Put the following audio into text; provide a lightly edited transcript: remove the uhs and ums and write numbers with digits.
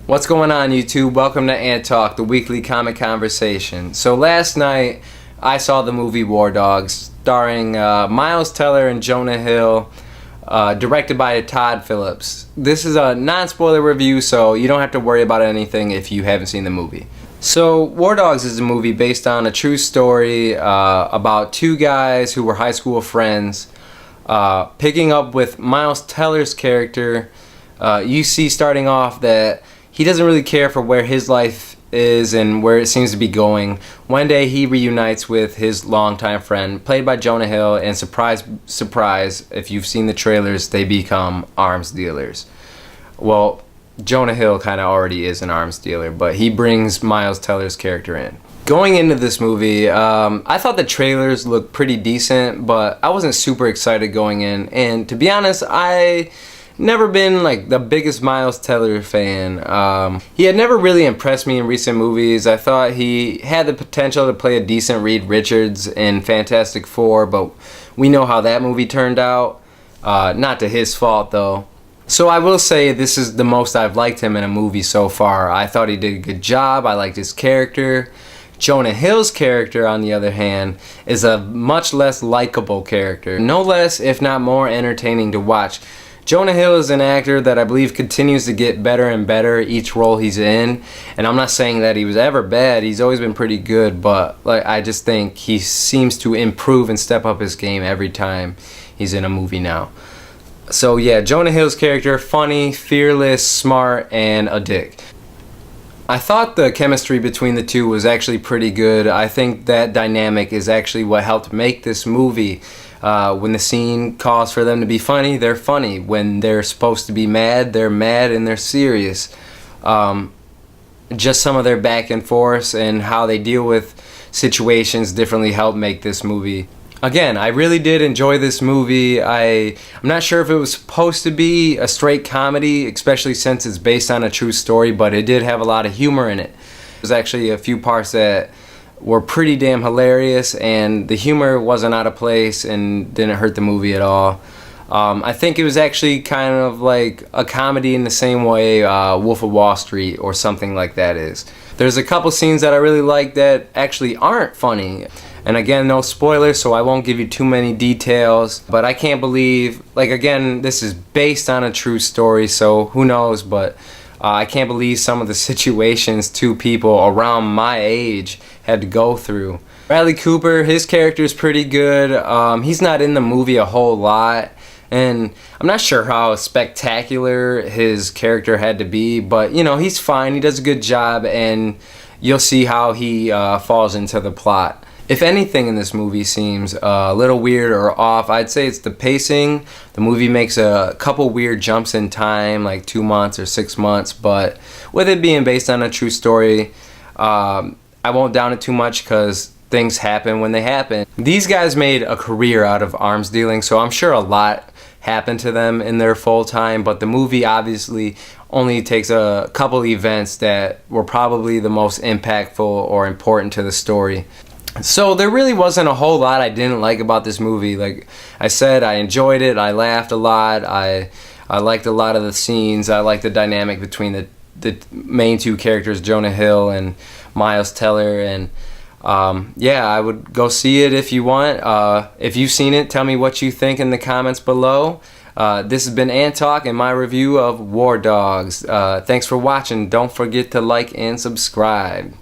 What's going on, YouTube? Welcome to Ant Talk, the weekly comic conversation. So last night I saw the movie War Dogs, starring Miles Teller and Jonah Hill, directed by Todd Phillips. This is a non-spoiler review, so you don't have to worry about anything if you haven't seen the movie. So War Dogs is a movie based on a true story about two guys who were high school friends. Picking up with Miles Teller's character, you see starting off that he doesn't really care for where his life is and where it seems to be going. One day he reunites with his longtime friend, played by Jonah Hill, and surprise, surprise, if you've seen the trailers, they become arms dealers. Well, Jonah Hill kind of already is an arms dealer, but he brings Miles Teller's character in. Going into this movie, I thought the trailers looked pretty decent, but I wasn't super excited going in. And to be honest, I never been like the biggest Miles Teller fan. He had never really impressed me in recent movies. I thought he had the potential to play a decent Reed Richards in Fantastic Four, but we know how that movie turned out. Not to his fault though. So I will say this is the most I've liked him in a movie so far. I thought he did a good job. I liked his character. Jonah Hill's character, on the other hand, is a much less likable character. No less, if not more, entertaining to watch. Jonah Hill is an actor that I believe continues to get better and better each role he's in, and I'm not saying that he was ever bad. He's always been pretty good, but I just think he seems to improve and step up his game every time he's in a movie now. So yeah, Jonah Hill's character, funny, fearless, smart, and a dick. I thought the chemistry between the two was actually pretty good. I think that dynamic is actually what helped make this movie. When the scene calls for them to be funny, they're funny. When they're supposed to be mad, they're mad and they're serious. Just some of their back and forth and how they deal with situations differently helped make this movie. Again, I really did enjoy this movie. I'm not sure if it was supposed to be a straight comedy, especially since it's based on a true story, but it did have a lot of humor in it. There's actually a few parts that were pretty damn hilarious, and the humor wasn't out of place and didn't hurt the movie at all. I think it was actually kind of like a comedy in the same way Wolf of Wall Street or something like that is. There's a couple scenes that I really like that actually aren't funny. And again, no spoilers, so I won't give you too many details. But I can't believe, again, this is based on a true story, so who knows, but I can't believe some of the situations two people around my age had to go through. Bradley Cooper, his character is pretty good. He's not in the movie a whole lot, and I'm not sure how spectacular his character had to be, but you know, he's fine. He does a good job, and you'll see how he falls into the plot. If anything in this movie seems a little weird or off, I'd say it's the pacing. The movie makes a couple weird jumps in time, like 2 months or 6 months, but with it being based on a true story, I won't down it too much because things happen when they happen. These guys made a career out of arms dealing, so I'm sure a lot happened to them in their full time, but the movie obviously only takes a couple events that were probably the most impactful or important to the story. So there really wasn't a whole lot I didn't like about this movie. Like I said, I enjoyed it. I laughed a lot. I liked a lot of the scenes. I liked the dynamic between the main two characters, Jonah Hill and Miles Teller. And yeah, I would go see it if you want. If you've seen it, tell me what you think in the comments below. This has been Ant Talk and my review of War Dogs. Thanks for watching. Don't forget to like and subscribe.